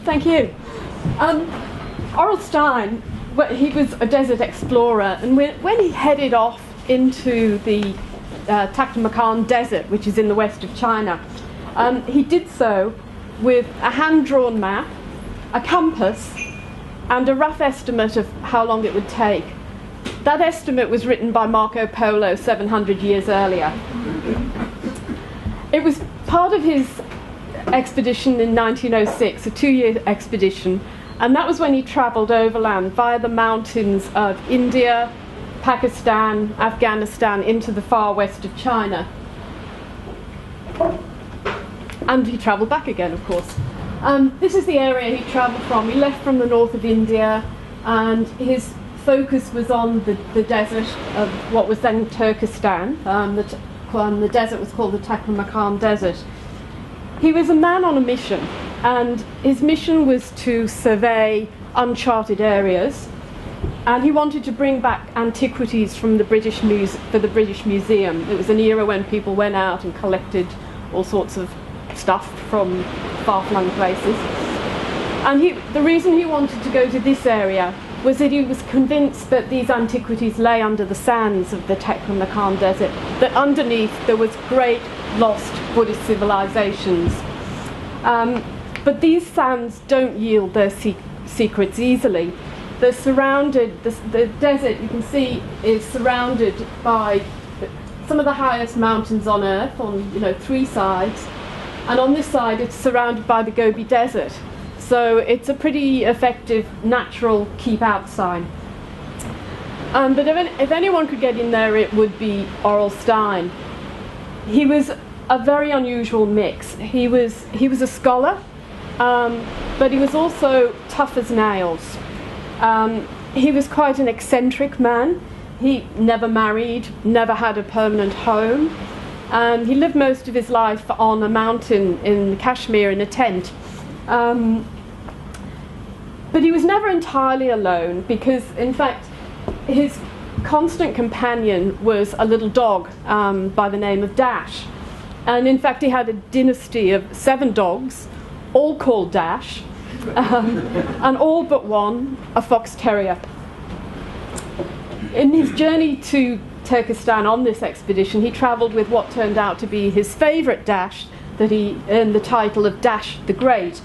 Thank you. Aurel Stein, he was a desert explorer, and when he headed off into the Taklamakan Desert, which is in the west of China, he did so with a hand-drawn map, a compass, and a rough estimate of how long it would take. That estimate was written by Marco Polo 700 years earlier. It was part of his expedition in 1906, a 2-year expedition, and that was when he travelled overland via the mountains of India, Pakistan, Afghanistan, into the far west of China. And he travelled back again, of course. This is the area he travelled from. He left from the north of India, and his focus was on the desert of what was then Turkestan. The desert was called the Taklamakan Desert. He was a man on a mission, and his mission was to survey uncharted areas, and he wanted to bring back antiquities from the British Museum. It was an era when people went out and collected all sorts of stuff from far-flung places. And the reason he wanted to go to this area was that he was convinced that these antiquities lay under the sands of the Taklamakan Desert, that underneath there was great lost Buddhist civilizations. But these sands don't yield their secrets easily. They're surrounded, the desert, you can see, is surrounded by some of the highest mountains on earth on 3 sides, and on this side it's surrounded by the Gobi Desert. So it's a pretty effective natural keep out sign. But if anyone could get in there, it would be Aurel Stein. He was a very unusual mix. He was a scholar, but he was also tough as nails. He was quite an eccentric man. He never married, never had a permanent home, and he lived most of his life on a mountain in Kashmir in a tent. But he was never entirely alone, because in fact his constant companion was a little dog by the name of Dash. And in fact he had a dynasty of 7 dogs, all called Dash, and all but one a fox terrier. In his journey to Turkestan on this expedition, he travelled with what turned out to be his favourite Dash, that he earned the title of Dash the Great.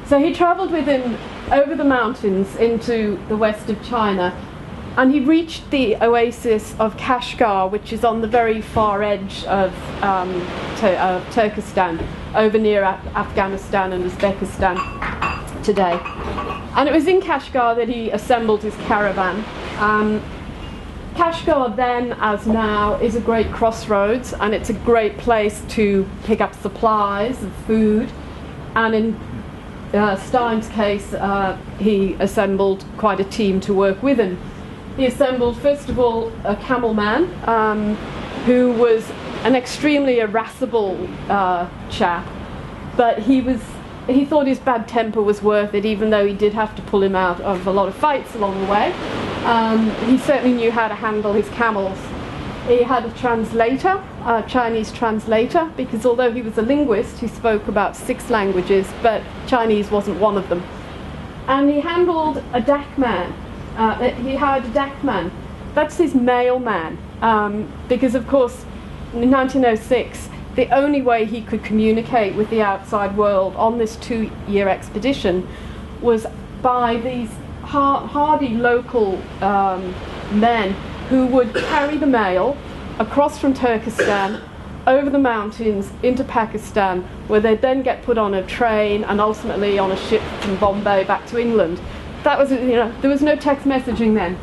So he travelled with him over the mountains into the west of China, and he reached the oasis of Kashgar, which is on the very far edge of Turkestan, over near Afghanistan and Uzbekistan today. And it was in Kashgar that he assembled his caravan. Kashgar then, as now, is a great crossroads, and it's a great place to pick up supplies of food. And in Stein's case, he assembled quite a team to work with him. He assembled, first of all, a camel man who was an extremely irascible chap, but he thought his bad temper was worth it, even though he did have to pull him out of a lot of fights along the way. He certainly knew how to handle his camels. He had a translator, a Chinese translator, because although he was a linguist, he spoke about 6 languages, but Chinese wasn't one of them. And he handled a dakman. He hired a dakman. That's his mailman, because of course in 1906 the only way he could communicate with the outside world on this 2-year expedition was by these hardy local men who would carry the mail across from Turkestan, over the mountains into Pakistan, where they'd then get put on a train and ultimately on a ship from Bombay back to England. That was, there was no text messaging then.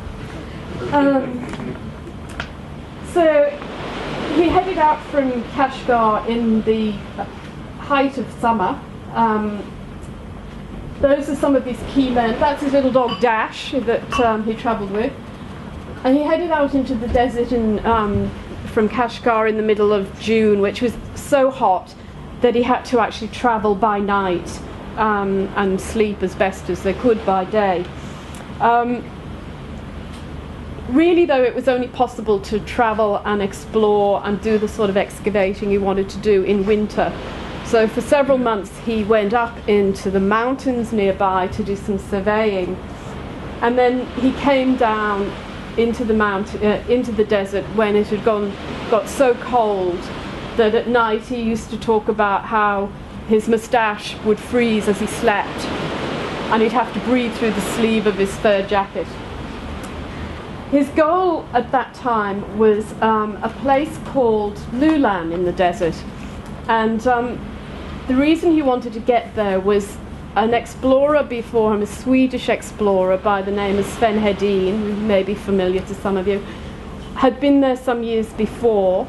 So he headed out from Kashgar in the height of summer. Those are some of his key men. That's his little dog Dash that he travelled with. And he headed out into the desert from Kashgar in the middle of June, which was so hot that he had to actually travel by night and sleep as best as they could by day. Really, though, it was only possible to travel and explore and do the sort of excavating he wanted to do in winter. So for several months he went up into the mountains nearby to do some surveying, and then he came down into the desert when it had got so cold that at night he used to talk about how his moustache would freeze as he slept, and he'd have to breathe through the sleeve of his fur jacket. His goal at that time was a place called Lulan in the desert, and the reason he wanted to get there was an explorer before him, a Swedish explorer by the name of Sven Hedin, who may be familiar to some of you, had been there some years before,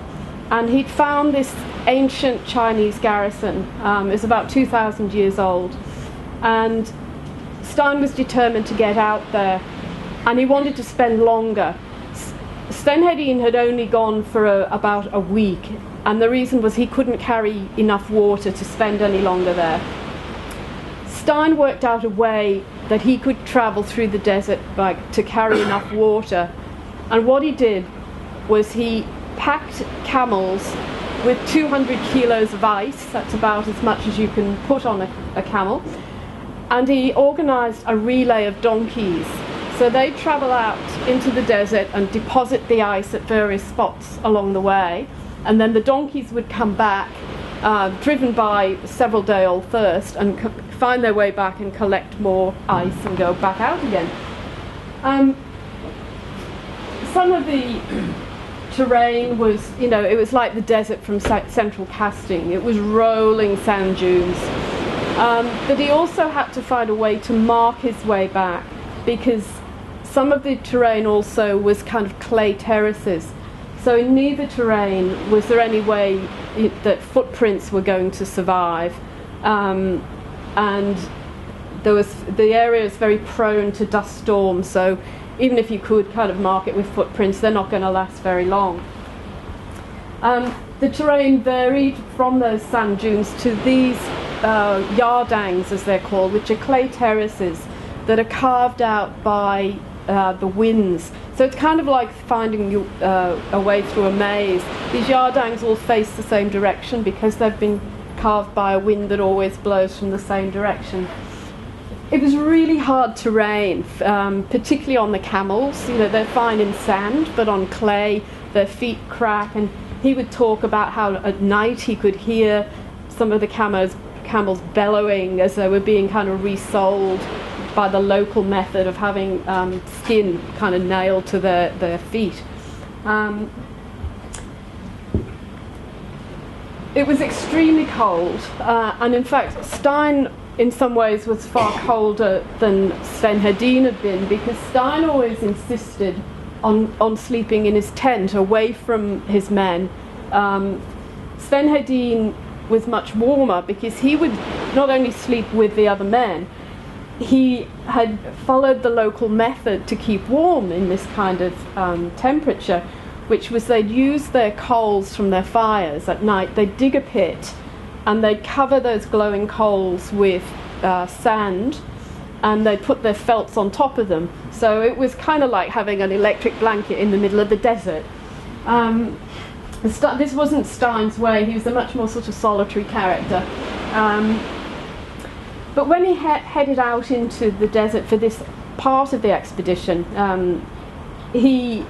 and he'd found this ancient Chinese garrison. It was about 2,000 years old, and Stein was determined to get out there, and he wanted to spend longer. Sven Hedin had only gone for about a week, and the reason was he couldn't carry enough water to spend any longer there. Stein worked out a way that he could travel through the desert to carry enough water, and what he did was he packed camels with 200 kilos of ice. That's about as much as you can put on a camel, and he organized a relay of donkeys. So they travel out into the desert and deposit the ice at various spots along the way, and then the donkeys would come back, driven by several-day-old thirst, and find their way back and collect more ice and go back out again. Some of the terrain was, it was like the desert from central casting. It was rolling sand dunes. But he also had to find a way to mark his way back, because some of the terrain also was kind of clay terraces. So in neither terrain was there any way that footprints were going to survive. And the area is very prone to dust storms, so even if you could kind of mark it with footprints, they're not going to last very long. The terrain varied from those sand dunes to these yardangs, as they're called, which are clay terraces that are carved out by the winds. So it's kind of like finding a way through a maze. These yardangs all face the same direction because they've been carved by a wind that always blows from the same direction. It was really hard terrain, particularly on the camels. They're fine in sand, but on clay their feet crack, and he would talk about how at night he could hear some of the camels bellowing as they were being kind of resold by the local method of having skin kind of nailed to their feet. It was extremely cold, and in fact Stein in some ways was far colder than Sven Hedin had been, because Stein always insisted on sleeping in his tent away from his men. Sven Hedin was much warmer because he would not only sleep with the other men, he had followed the local method to keep warm in this kind of temperature, which was they'd use their coals from their fires at night. They'd dig a pit and they'd cover those glowing coals with sand, and they'd put their felts on top of them. So it was kind of like having an electric blanket in the middle of the desert. This wasn't Stein's way. He was a much more sort of solitary character. But when he headed out into the desert for this part of the expedition, he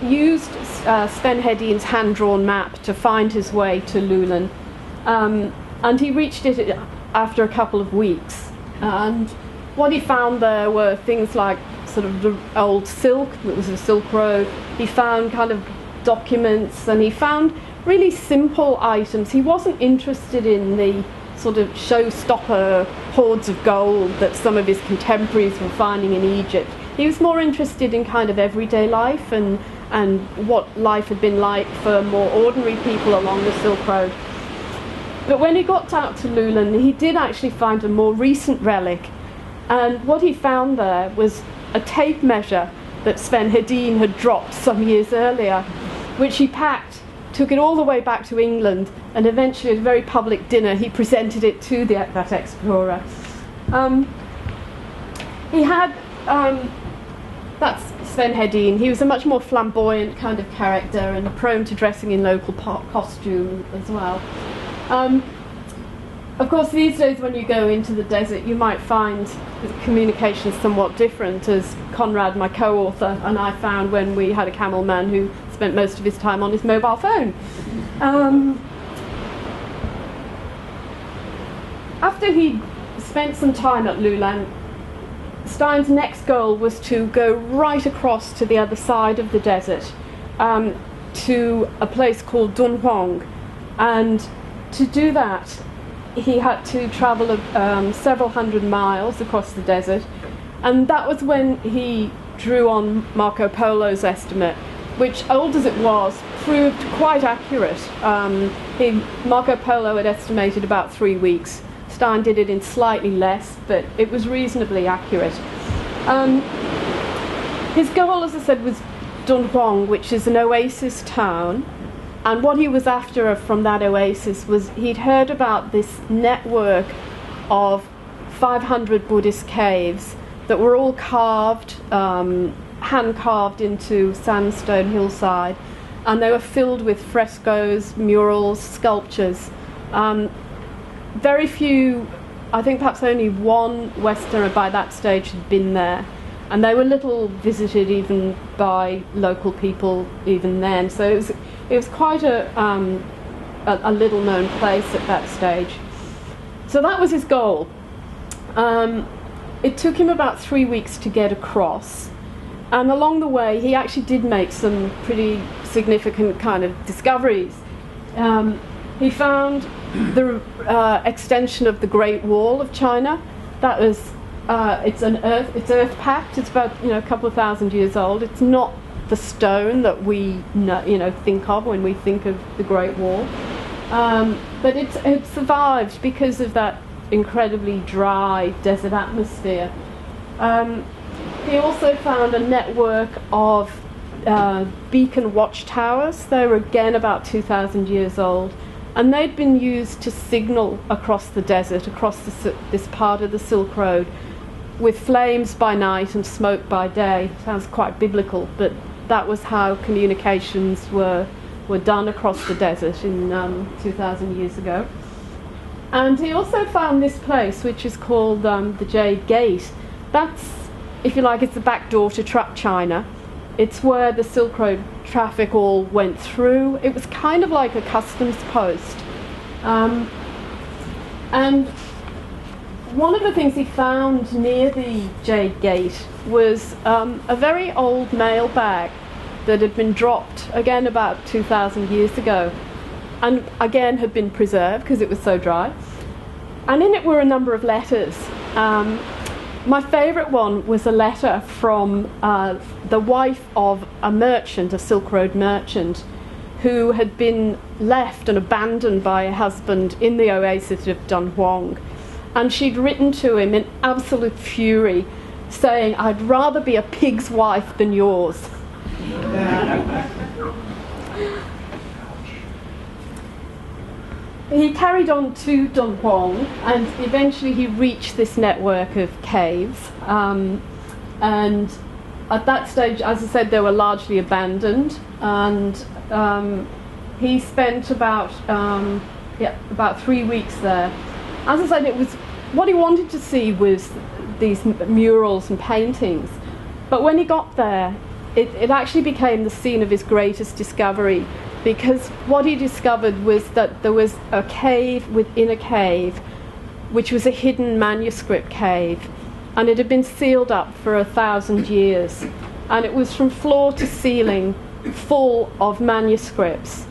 used Sven Hedin's hand-drawn map to find his way to Lulan, and he reached it after a couple of weeks. And what he found there were things like sort of the old silk, it was a Silk Road. He found kind of documents, and he found really simple items. He wasn't interested in the sort of showstopper hoards of gold that some of his contemporaries were finding in Egypt. He was more interested in kind of everyday life and what life had been like for more ordinary people along the Silk Road. But when he got out to Lulan, he did actually find a more recent relic, and what he found there was a tape measure that Sven Hedin had dropped some years earlier, which he packed, took it all the way back to England, and eventually at a very public dinner he presented it to that explorer. He had, that's Sven Hedin. He was a much more flamboyant kind of character and prone to dressing in local costume as well. Of course, these days when you go into the desert, you might find communication somewhat different, as Conrad, my co-author, and I found when we had a camel man who spent most of his time on his mobile phone. After he spent some time at Lulan, Stein's next goal was to go right across to the other side of the desert, to a place called Dunhuang, and to do that he had to travel several hundred miles across the desert, and that was when he drew on Marco Polo's estimate, which, old as it was, proved quite accurate. Marco Polo had estimated about 3 weeks. Stein did it in slightly less, but it was reasonably accurate. His goal, as I said, was Dunhuang, which is an oasis town. And what he was after from that oasis was he'd heard about this network of 500 Buddhist caves that were all carved, hand-carved into sandstone hillside, and they were filled with frescoes, murals, sculptures. Very few, I think perhaps only one Westerner by that stage had been there, and they were little visited even by local people even then. So it was quite a little-known place at that stage. So that was his goal. It took him about 3 weeks to get across, and along the way he actually did make some pretty significant kind of discoveries. He found the extension of the Great Wall of China. That was it's earth packed. It's about a couple of thousand years old. It's not the stone that we think of when we think of the Great Wall, but it survived because of that incredibly dry desert atmosphere. He also found a network of beacon watchtowers. They were again about 2,000 years old, and they'd been used to signal across the desert, across this part of the Silk Road, with flames by night and smoke by day. Sounds quite biblical, but that was how communications were done across the desert in 2,000 years ago. And he also found this place, which is called the Jade Gate. That's, if you like, it's the back door to China. It's where the Silk Road traffic all went through. It was kind of like a customs post. And one of the things he found near the Jade Gate was a very old mail bag that had been dropped, again about 2,000 years ago, and again had been preserved because it was so dry. And in it were a number of letters. My favourite one was a letter from the wife of a merchant, a Silk Road merchant, who had been left and abandoned by her husband in the oasis of Dunhuang. And she'd written to him in absolute fury, saying, "I'd rather be a pig's wife than yours." He carried on to Dunhuang, and eventually he reached this network of caves. And at that stage, as I said, they were largely abandoned. And he spent about 3 weeks there. As I said, it was what he wanted to see was these murals and paintings. But when he got there, it actually became the scene of his greatest discovery, because what he discovered was that there was a cave within a cave, which was a hidden manuscript cave, and it had been sealed up for 1,000 years, and it was from floor to ceiling full of manuscripts,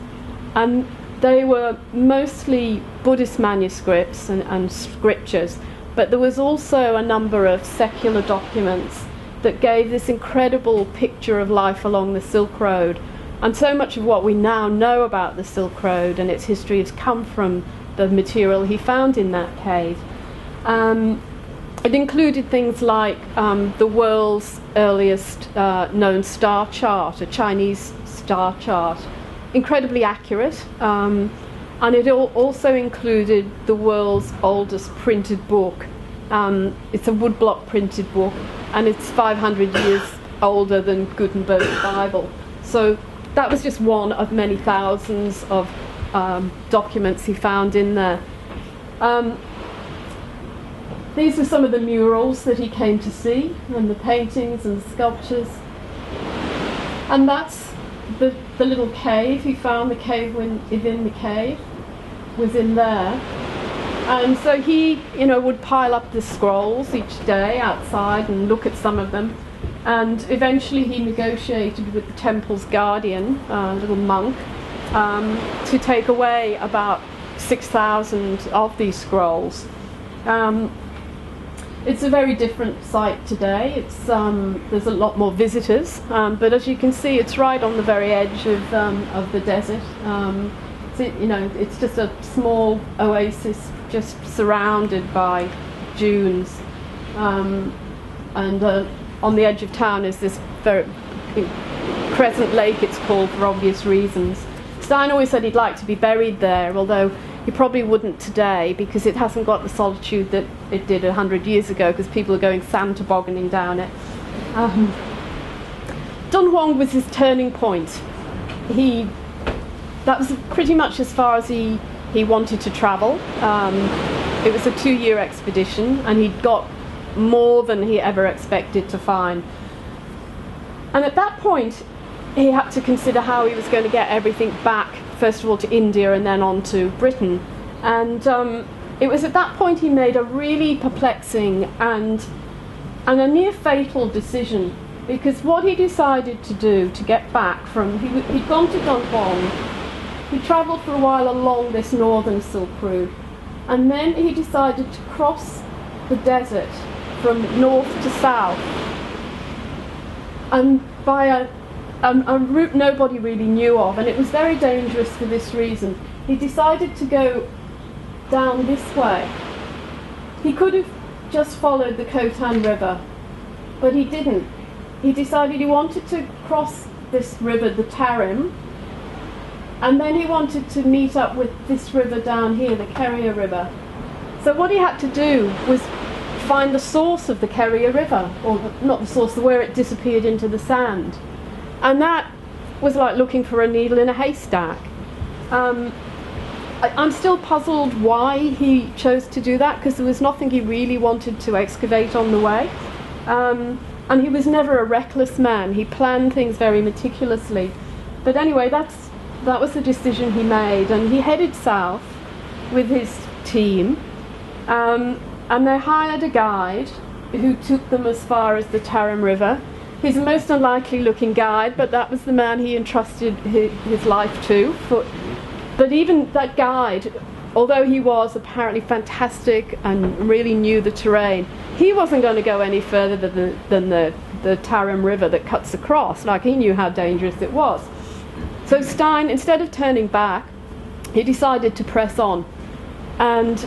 and they were mostly Buddhist manuscripts and scriptures, but there was also a number of secular documents that gave this incredible picture of life along the Silk Road. And so much of what we now know about the Silk Road and its history has come from the material he found in that cave. It included things like the world's earliest known star chart, a Chinese star chart, incredibly accurate, and it also included the world's oldest printed book. It's a woodblock printed book, and it's 500 years older than Gutenberg's Bible. So that was just one of many thousands of documents he found in there. Um, these are some of the murals that he came to see, and the paintings and the sculptures. And that's the little cave. He found the cave within the cave was in there. And so he, would pile up the scrolls each day outside and look at some of them. And eventually he negotiated with the temple's guardian, a little monk, to take away about 6,000 of these scrolls. It's a very different site today. There's a lot more visitors, but as you can see, it's right on the very edge of the desert. It's just a small oasis, just surrounded by dunes, and on the edge of town is this very Crescent Lake, it's called, for obvious reasons. Stein always said he'd like to be buried there, although he probably wouldn't today, because it hasn't got the solitude that it did 100 years ago, because people are going sand tobogganing down it. Dunhuang was his turning point. That was pretty much as far as he wanted to travel. It was a 2-year expedition, and he'd got more than he ever expected to find. And at that point, he had to consider how he was going to get everything back, first of all to India and then on to Britain. And it was at that point he made a really perplexing and a near fatal decision, because what he decided to do to get back from, he'd gone to Dunhuang, he travelled for a while along this northern Silk Route, and then he decided to cross the desert from north to south, and by a route nobody really knew of, and it was very dangerous for this reason. He decided to go down this way. He could have just followed the Khotan River, but he didn't. He decided he wanted to cross this river, the Tarim, and then he wanted to meet up with this river down here, the Keria River. So what he had to do was find the source of the Keria River, or not the source, where it disappeared into the sand. And that was like looking for a needle in a haystack. I'm still puzzled why he chose to do that, because there was nothing he really wanted to excavate on the way. And he was never a reckless man. He planned things very meticulously. But anyway, that was the decision he made, and he headed south with his team, and they hired a guide who took them as far as the Tarim River. He's the most unlikely looking guide, but that was the man he entrusted his life to. But even that guide, although he was apparently fantastic and really knew the terrain, he wasn't going to go any further than the Tarim River that cuts across. Like, he knew how dangerous it was. So Stein, instead of turning back, he decided to press on. And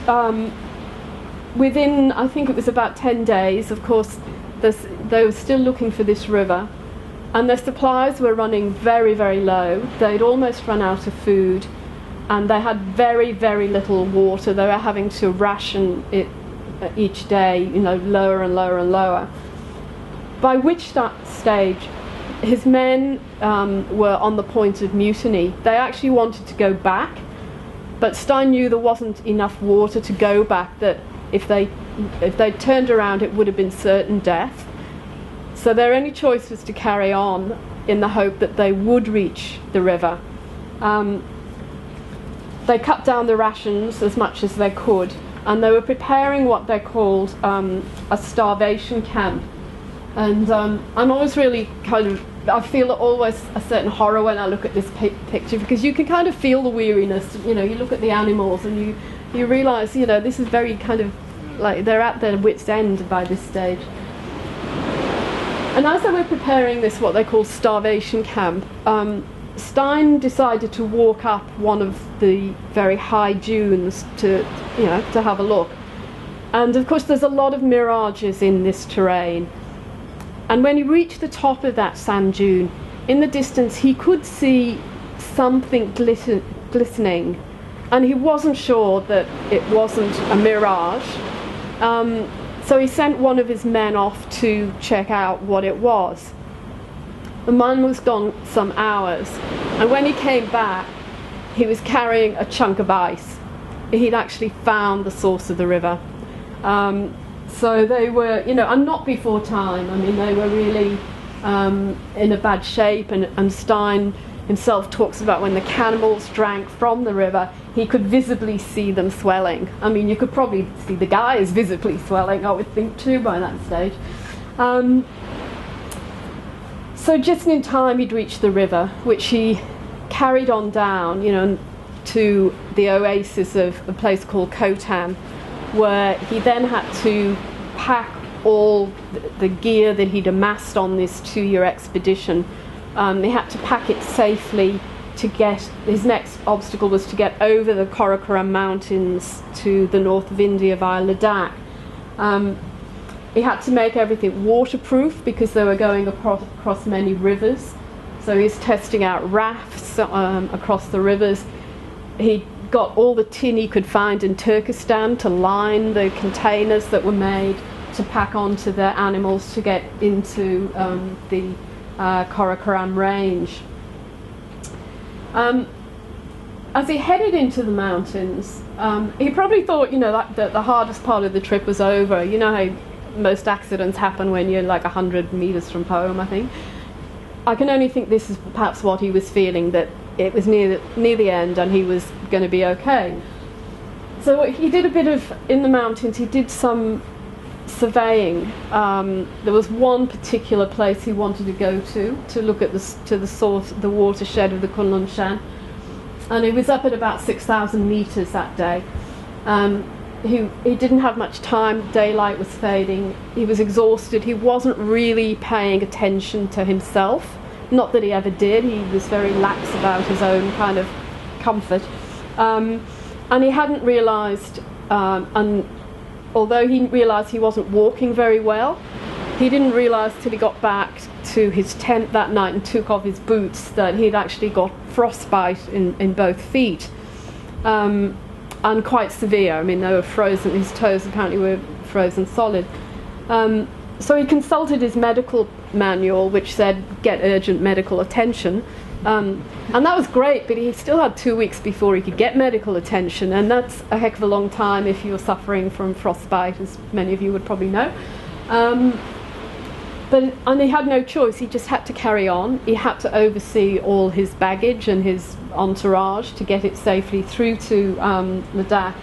within, I think it was about 10 days, of course, they were still looking for this river, and their supplies were running very, very low. They'd almost run out of food, and they had very, very little water. They were having to ration it each day, lower and lower and lower. By which stage, his men were on the point of mutiny. They actually wanted to go back, but Stein knew there wasn't enough water to go back, that if they turned around it would have been certain death. So their only choice was to carry on in the hope that they would reach the river. They cut down the rations as much as they could, and they were preparing what they called a starvation camp. And I'm always really I feel always a certain horror when I look at this picture, because you can kind of feel the weariness. You look at the animals and you realise, this is very kind of like they're at their wits' end by this stage. And as they were preparing this, what they call starvation camp, Stein decided to walk up one of the very high dunes to have a look. And of course there's a lot of mirages in this terrain. And when he reached the top of that sand dune, in the distance he could see something glistening, and he wasn't sure that it wasn't a mirage. So he sent one of his men off to check out what it was. The man was gone some hours, and when he came back, he was carrying a chunk of ice. he'd actually found the source of the river. So they were, and not before time. I mean, they were really in a bad shape, and Stein himself talks about when the cannibals drank from the river, he could visibly see them swelling. I mean, you could probably see the guys visibly swelling, I would think, too, by that stage. So just in time he'd reached the river, which he carried on down, to the oasis of a place called Khotan, where he then had to pack all the gear that he'd amassed on this 2-year expedition. He had to pack it safely to get, his next obstacle was to get over the Karakoram Mountains to the north of India via Ladakh. He had to make everything waterproof because they were going across many rivers. So he's testing out rafts across the rivers. He got all the tin he could find in Turkestan to line the containers that were made to pack onto their animals to get into the Karakoram range. As he headed into the mountains, he probably thought, that the hardest part of the trip was over. You know how most accidents happen when you're like 100 meters from home, I think. I can only think this is perhaps what he was feeling, that it was near the end and he was going to be okay. So he did a bit of, in the mountains, he did some surveying. There was one particular place he wanted to go to look at the source, the watershed of the Kunlun Shan, and he was up at about 6,000 meters that day. He didn't have much time. Daylight was fading. He was exhausted. He wasn't really paying attention to himself. Not that he ever did. He was very lax about his own kind of comfort, and he hadn't realised. And although he realised he wasn't walking very well, he didn't realise till he got back to his tent that night and took off his boots that he'd actually got frostbite in both feet. And quite severe. I mean, they were frozen, his toes apparently were frozen solid. So he consulted his medical manual, which said, get urgent medical attention. And that was great, but he still had 2 weeks before he could get medical attention, and that's a heck of a long time if you're suffering from frostbite, as many of you would probably know. And he had no choice. He just had to carry on. He had to oversee all his baggage and his entourage to get it safely through to Ladakh.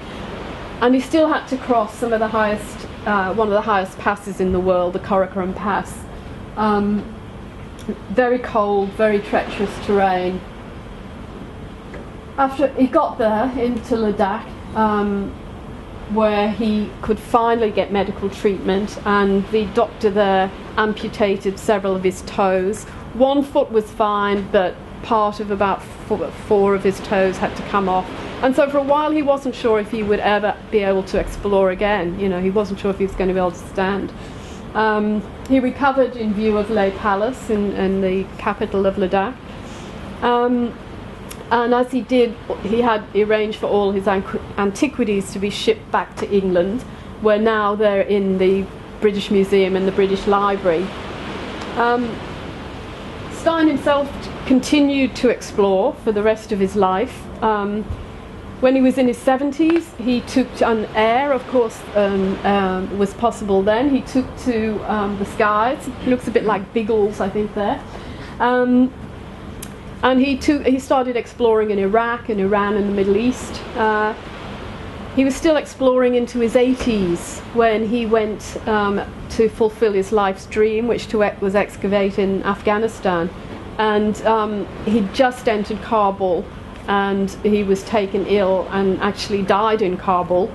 And he still had to cross some of the highest, one of the highest passes in the world, the Karakoram Pass. Very cold, very treacherous terrain. After he got there into Ladakh, where he could finally get medical treatment, and the doctor there amputated several of his toes. One foot was fine, but part of about four of his toes had to come off. And so for a while he wasn't sure if he would ever be able to explore again. He wasn't sure if he was going to be able to stand. He recovered in view of Leh Palace in the capital of Ladakh. And as he did, he had arranged for all his antiquities to be shipped back to England, where now they're in the British Museum and the British Library. Stein himself continued to explore for the rest of his life. When he was in his 70s, he took an air, of course, was possible then. He took to the skies. He looks a bit like Biggles, I think, there. And he started exploring in Iraq and Iran and the Middle East. He was still exploring into his 80s when he went to fulfill his life's dream, which was excavate in Afghanistan. And he just entered Kabul, and he was taken ill and actually died in Kabul,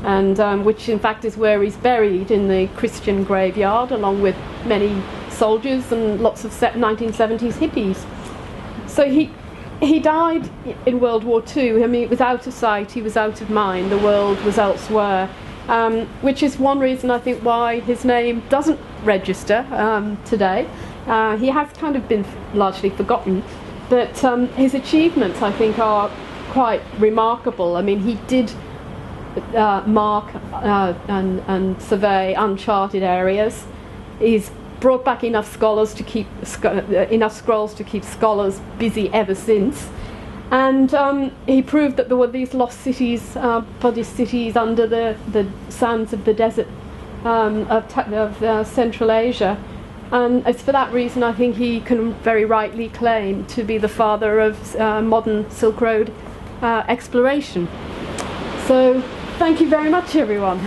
and which in fact is where he's buried, in the Christian graveyard, along with many soldiers and lots of 1970s hippies. So he died in World War II. I mean, it was out of sight, he was out of mind, the world was elsewhere, which is one reason I think why his name doesn't register today. He has kind of been largely forgotten, but his achievements, I think, are quite remarkable. I mean, he did mark and survey uncharted areas. He's brought back enough scrolls to keep scholars busy ever since, And he proved that there were these lost cities, Buddhist cities under the sands of the desert of Central Asia. And it's for that reason I think he can very rightly claim to be the father of modern Silk Road exploration. So thank you very much, everyone.